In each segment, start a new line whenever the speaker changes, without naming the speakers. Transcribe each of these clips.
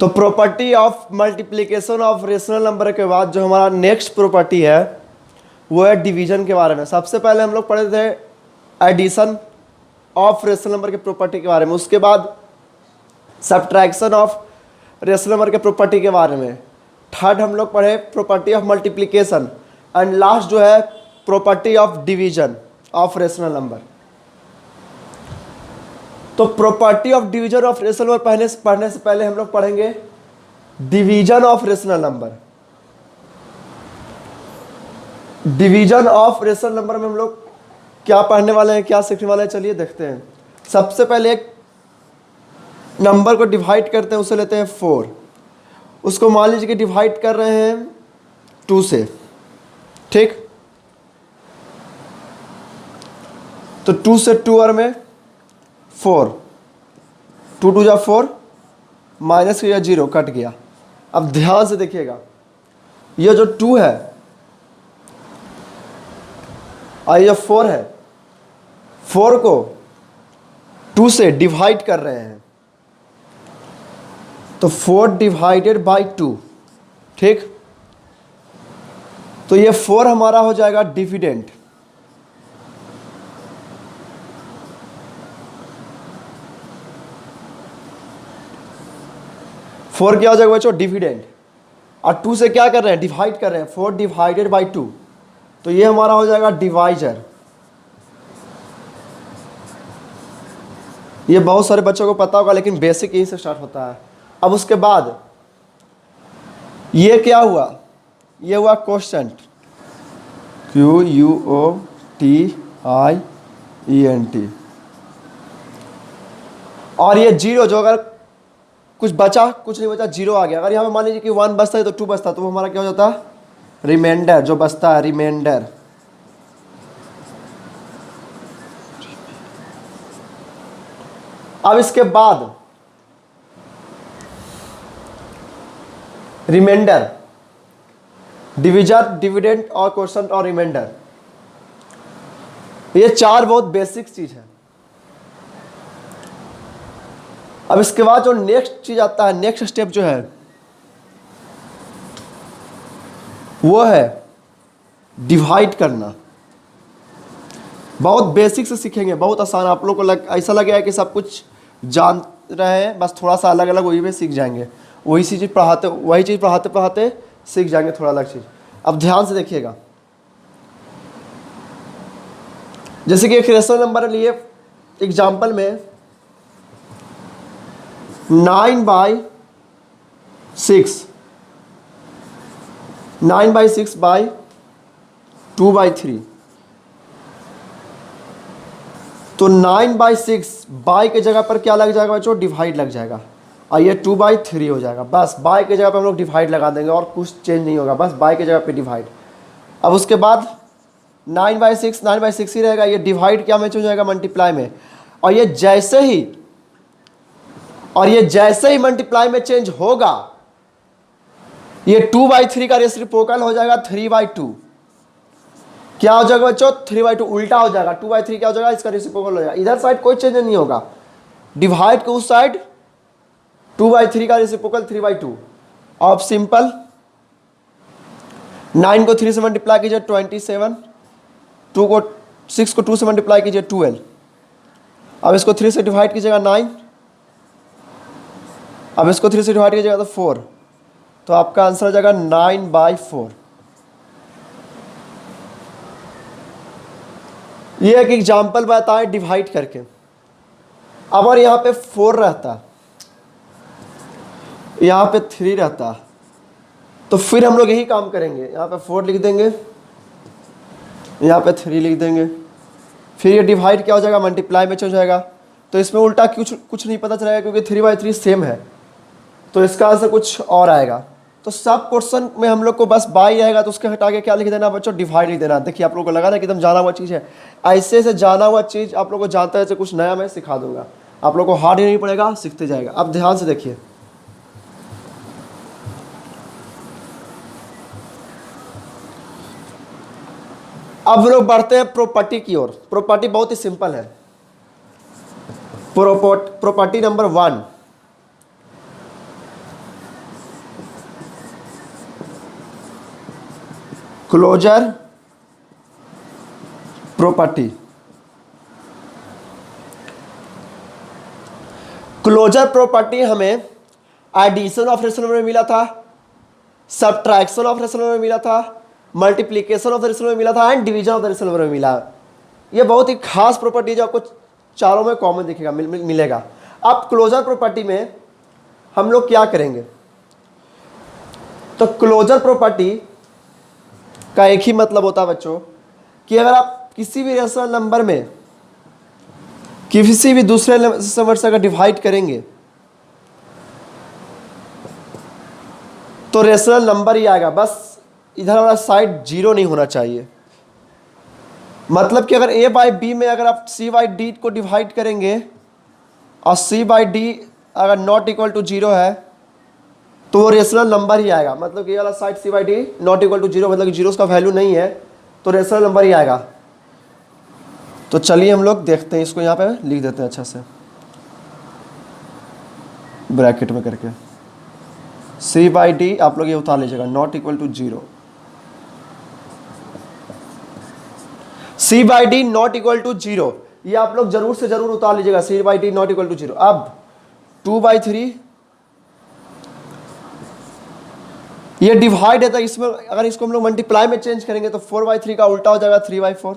तो property of multiplication of rational number के बाद जो हमारा नेक्स्ट प्रॉपर्टी है वो है डिवीजन के बारे में। सबसे पहले हम लोग पढ़े थे एडिशन ऑफ रेशनल नंबर के प्रॉपर्टी के बारे में, उसके बाद सब्ट्रैक्शन ऑफ रेशनल नंबर के प्रॉपर्टी के बारे में, थर्ड हम लोग पढ़े property of multiplication and last जो है property of division of rational number. तो property of division of rational number पढ़ने से पहले हम लोग पढ़ेंगे division of rational number. Division of rational number में हम लोग क्या पढ़ने वाले हैं, क्या सीखने वाले हैं, चलिए देखते हैं। सबसे पहले एक नंबर को डिवाइड करते हैं, उसे लेते हैं 4। उसको मान लीजिए कि डिवाइड कर रहे हैं 2 से, ठीक। तो 2 से 2 और में 4, 2 2 जा 4, माइनस किया 0, कट गया। अब ध्यान से देखिएगा, ये जो 2 है और ये 4 है, 4 को 2 से डिवाइड कर रहे हैं, तो 4 डिवाइडेड बाई 2, ठीक। तो ये 4 हमारा हो जाएगा डिविडेंड। फोर क्या हो जाएगा बच्चों, डिविडेंड। और 2 से क्या कर रहे हैं, डिवाइड कर रहे हैं, 4 डिवाइडेड बाई 2, तो ये हमारा हो जाएगा डिवाइजर। ये बहुत सारे बच्चों को पता होगा, लेकिन बेसिक यहीं से स्टार्ट होता है। अब उसके बाद ये क्या हुआ, ये हुआ क्वोशंट, QUOTIENT। और ये 0 जो अगर कुछ बचा, कुछ नहीं बचा, 0 आ गया। अगर यहाँ पे मान लीजिए कि 1 बचता है तो 2 बचता है, तो वो हमारा क्या हो जाता है, रिमाइंडर जो बचता है, रिमाइंडर। अब इसके बाद रिमाइंडर, डिविजन, डिविडेंड और क्वोशंट और रिमाइंडर, ये 4 बहुत बेसिक चीज है। अब इसके बाद जो नेक्स्ट चीज आता है, नेक्स्ट स्टेप जो है वो है डिवाइड करना। बहुत बेसिक से सीखेंगे, बहुत आसान। आप लोग को ऐसा लगेगा कि सब कुछ जान रहे हैं, बस थोड़ा सा अलग अलग वही में सीख जाएंगे। वही चीज़ पढ़ाते पढ़ाते सीख जाएंगे थोड़ा अलग चीज़। अब ध्यान से देखिएगा, जैसे कि एक रेशनल नंबर लिए एग्जाम्पल में 9/6, 9/6/2/3। तो 9/6 बाई के जगह पर क्या लग जाएगा बच्चों, डिवाइड लग जाएगा, और ये 2/3 हो जाएगा। बस बाई के जगह पर हम लोग डिवाइड लगा देंगे और कुछ चेंज नहीं होगा, बस बाई के जगह पे डिवाइड। अब उसके बाद 9/6 ही रहेगा, ये डिवाइड क्या में चेंज हो जाएगा, मल्टीप्लाई में। और ये जैसे ही मल्टीप्लाई में चेंज होगा, ये 2/3 का रेसिप्रोकल हो जाएगा 3/2। क्या हो जाएगा बच्चों, 3/2 उल्टा हो जाएगा। 2/3 क्या हो जाएगा, इसका रेसिप्रोकल हो जाएगा। इधर साइड कोई चेंज नहीं होगा, डिवाइड के उस साइड 2/3 का रेसिप्रोकल 3/2। अब सिंपल 9 को 3 से मल्टीप्लाई कीजिए 27, 6 को 2 से मल्टीप्लाई कीजिए 12। अब इसको 3 से डिवाइड कीजिएगा 9, अब इसको 3 से डिवाइड कीजिएगा तो 4, तो आपका आंसर हो जाएगा 9/4। ये एक एग्जाम्पल बताएं डिवाइड करके। अगर यहाँ पे 4 रहता, यहाँ पे 3 रहता, तो फिर हम लोग यही काम करेंगे, यहाँ पे 4 लिख देंगे, यहाँ पे 3 लिख देंगे, फिर ये डिवाइड क्या हो जाएगा, मल्टीप्लाई में हो जाएगा। तो इसमें उल्टा कुछ नहीं पता चलेगा, क्योंकि 3/3 सेम है, तो इसका आंसर कुछ और आएगा। तो सब क्वेश्चन में हम लोग को बस बाई आएगा, तो उसके हटा के क्या लिख देना बच्चों, डिवाइड लिख देना। देखिए आप लोगों को लगा ना कि एकदम जाना हुआ चीज़ है, ऐसे से जाना हुआ चीज़ आप लोग को जानता है, कुछ नया मैं सिखा दूंगा, आप लोग को हार्ड ही नहीं पड़ेगा, सीखते जाएगा। अब ध्यान से देखिए, अब लोग बढ़ते हैं प्रॉपर्टी की ओर। प्रॉपर्टी बहुत ही सिंपल है। Property number 1, closure property. Closure property हमें एडिशन ऑफ रेशनल नंबर में मिला था, सब्ट्रैक्शन ऑफ रेशनल नंबर में मिला था, multiplication of the rational number में मिला था and division of the rational number में मिला। ये बहुत ही खास प्रॉपर्टी जो आपको चारों में कॉमन दिखेगा मिलेगा। अब क्लोजर प्रॉपर्टी में हम लोग क्या करेंगे, तो क्लोजर प्रॉपर्टी का एक ही मतलब होता है बच्चों कि अगर आप किसी भी रेशनल नंबर में किसी भी दूसरे नंबर से अगर डिवाइड करेंगे तो रेशनल नंबर ही आएगा, बस इधर वाला साइड जीरो नहीं होना चाहिए। मतलब कि अगर a बाई बी में अगर आप c बाई डी को डिवाइड करेंगे और c बाई डी अगर नॉट इक्वल टू जीरो है तो वो रेशनल नंबर ही आएगा। मतलब कि ये वाला side c by D not equal to zero, मतलब कि जीरो का वैल्यू नहीं है तो रेशनल नंबर ही आएगा। तो चलिए हम लोग देखते हैं, इसको यहाँ पे लिख देते हैं अच्छा से ब्रैकेट में करके। c बाई डी आप लोग ये उतार लीजिएगा, not equal to zero. c by D not equal to zero, ये आप लोग जरूर से जरूर उतार लीजिएगा, c by D not equal to zero. अब 2/3 ये डिवाइड है, तो इसमें अगर इसको हम लोग मल्टीप्लाई में चेंज करेंगे तो 4/3 का उल्टा हो जाएगा 3/4।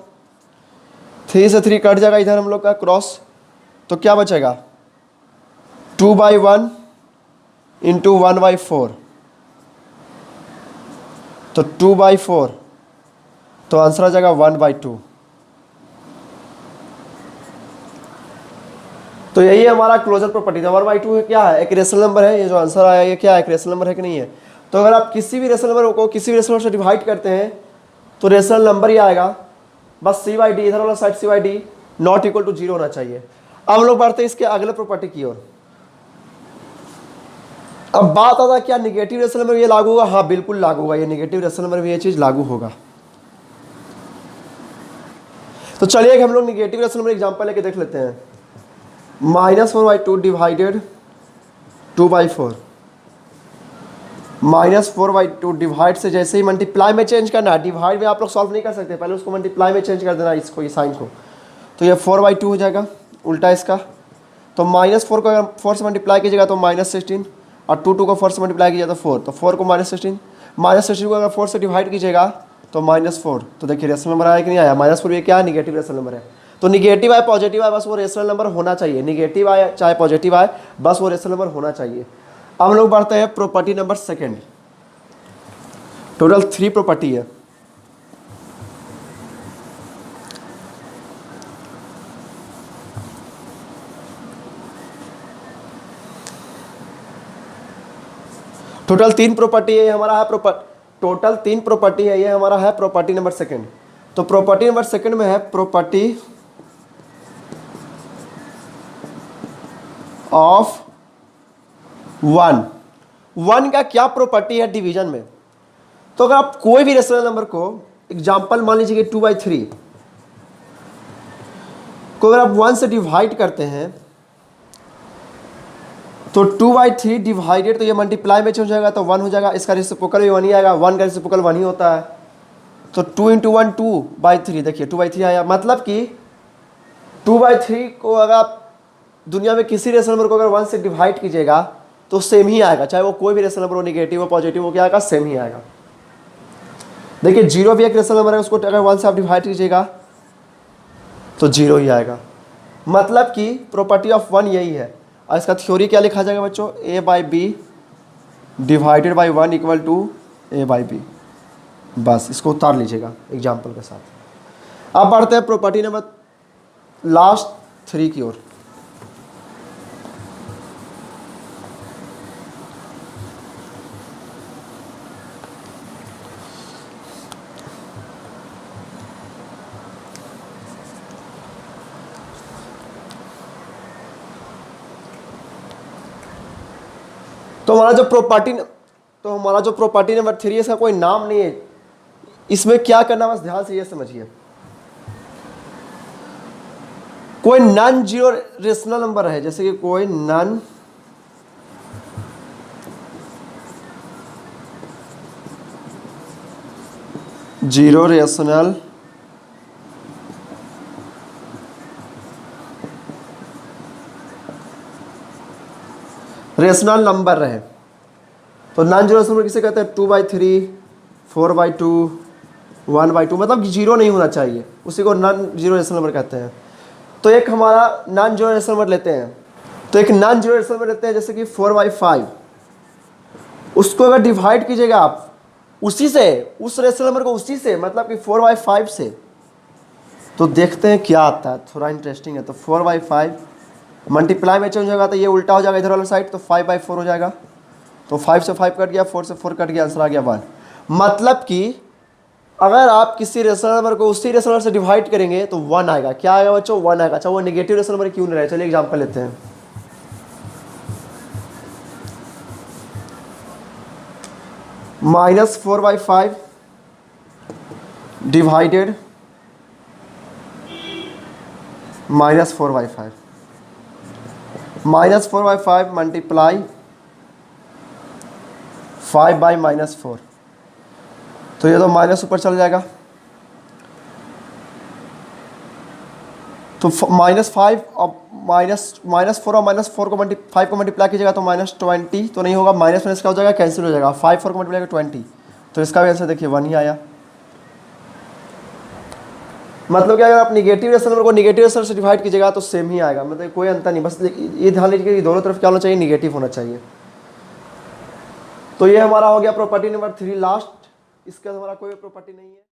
3 से 3 कट जाएगा इधर हम लोग का क्रॉस, तो क्या बचेगा 2/1 इंटू 1/4, तो 2/4, तो आंसर आ जाएगा 1/2। तो यही हमारा क्लोजर प्रॉपर्टी था। 1/2 है क्या है, एक रेशनल नंबर है, ये जो आंसर आया ये क्या है, एक रेशनल नंबर है कि नहीं है। तो अगर आप किसी भी रेशनल नंबर को किसी भी रेशनल नंबर से डिवाइड करते हैं तो रेशनल नंबर ही आएगा, बस c बाई डी इधर वाला side c by D not equal to zero होना चाहिए। अब हम लोग बढ़ते हैं इसके अगले प्रॉपर्टी की ओर। अब बात आता है क्या निगेटिव रेशनल नंबर ये लागू होगा, हाँ बिल्कुल लागू होगा, ये निगेटिव रेशनल नंबर में ये चीज लागू होगा। तो चलिए हम लोग निगेटिव रेशनल नंबर एग्जांपल लेके देख लेते हैं। -4/2 डिवाइडेड 2/4, -4/2 डिवाइड से जैसे ही मल्टीप्लाई में चेंज करना है, डिवाइड में आप लोग सॉल्व नहीं कर सकते, पहले उसको मल्टीप्लाई में चेंज कर देना इसको, ये साइन को, तो ये 4/2 हो जाएगा उल्टा इसका। तो -4 को अगर 4 से मल्टीप्लाई कीजिएगा तो -16, और 2 को 4 से मल्टीप्लाई कीजिएगा तो 4, तो 4 को -16 को अगर 4 से डिवाइड कीजिएगा तो -4, तो देखिए रेशनल नंबर आया कि नहीं आया, -4 ये क्या है, निगेटिव रेशनल नंबर है। तो निगेटिव आए पॉजिटिव आए बस वो रेशनल नंबर होना चाहिए, निगेटिव आए चाहे पॉजिटिव आए बस वो रेशनल नंबर होना चाहिए। अब हम लोग बढ़ते हैं property number second. Total 3 property है। टोटल 3 प्रॉपर्टी है, हमारा है टोटल 3 प्रॉपर्टी है, ये हमारा है प्रॉपर्टी नंबर सेकंड। तो प्रॉपर्टी नंबर सेकंड में है प्रॉपर्टी ऑफ 1 का क्या प्रॉपर्टी है डिवीजन में। तो अगर आप कोई भी रेशनल नंबर को एग्जांपल मान लीजिए कि 2/3 को अगर आप 1 से डिवाइड करते हैं तो 2/3 डिवाइडेड, तो ये मल्टीप्लाई में चेंज हो जाएगा तो 1 हो जाएगा, इसका रेसिप्रोकल भी 1 ही आएगा, 1 का रेसिप्रोकल 1 ही होता है। तो 2 × 1 2/3, देखिए 2/3 आया, मतलब कि 2/3 को अगर आप दुनिया में किसी रेशनल नंबर को अगर 1 से डिवाइड कीजिएगा तो सेम ही आएगा, चाहे वो कोई भी रेशनल नंबर हो, निगेटिव हो पॉजिटिव हो, क्या आएगा, सेम ही आएगा। देखिए 0 भी एक रेशनल नंबर है, उसको अगर 1 से आप डिवाइड कीजिएगा तो 0 ही आएगा। मतलब कि प्रॉपर्टी ऑफ 1 यही है। और इसका थ्योरी क्या लिखा जाएगा बच्चों, a/b divided by 1 equal to a/b, बस इसको उतार लीजिएगा एग्जाम्पल के साथ। अब बढ़ते हैं प्रॉपर्टी नंबर लास्ट 3 की ओर। तो हमारा जो प्रॉपर्टी नंबर 3 है इसका कोई नाम नहीं है, इसमें क्या करना बस ध्यान से ये समझिए, कोई नॉन जीरो रेशनल नंबर है, जैसे कि कोई non zero rational rational number रहे। तो नॉन जीरो रेशनल नंबर किसे कहते हैं? 2/3, 4/2, 1/2, मतलब जीरो नहीं होना चाहिए, उसी को नॉन जीरो रेशनल नंबर कहते हैं। तो एक हमारा नॉन जीरो रेशनल नंबर लेते हैं, तो एक नॉन जीरो रेशनल नंबर लेते हैं जैसे कि 4/5। उसको अगर डिवाइड कीजिएगा आप उसी से, उस रेशनल नंबर को उसी से, मतलब कि 4/5 से, तो देखते हैं क्या आता है। थोड़ा इंटरेस्टिंग है। तो 4/5 मल्टीप्लाई में चेंज होगा तो ये उल्टा हो जाएगा इधर वाला साइड, तो 5/4 हो जाएगा। तो 5 से 5 कट गया, 4 से 4 कट गया, आंसर आ गया 1। मतलब कि अगर आप किसी रेशनल नंबर को उसी रेशनल नंबर से डिवाइड करेंगे तो 1 आएगा। क्या आएगा बच्चों? 1 आएगा। अच्छा वो नेगेटिव रेशनल नंबर क्यों नहीं रहे? चलिए एग्जाम्पल लेते हैं। -4/5 डिवाइडेड -4/5, -4/5 मल्टीप्लाई 5/-4, तो ये तो माइनस ऊपर चल जाएगा। तो -5 और -4 और -4 को 5 को मल्टीप्लाई कीजिएगा तो -20 तो नहीं होगा। माइनस माइनस क्या हो जाएगा? कैंसिल हो जाएगा। 5 4 को मल्टीप्लाई 20, तो इसका भी आंसर देखिए 1 ही आया। मतलब कि अगर आप निगेटिव रेशनल नंबर को निगेटिव रेशनल से डिवाइड कीजिएगा तो सेम ही आएगा, मतलब कोई अंतर नहीं। बस ये ध्यान लीजिए कि दोनों तरफ क्या होना चाहिए? निगेटिव होना चाहिए। तो ये हमारा हो गया प्रॉपर्टी नंबर 3 लास्ट। इसके बाद हमारा कोई प्रॉपर्टी नहीं है।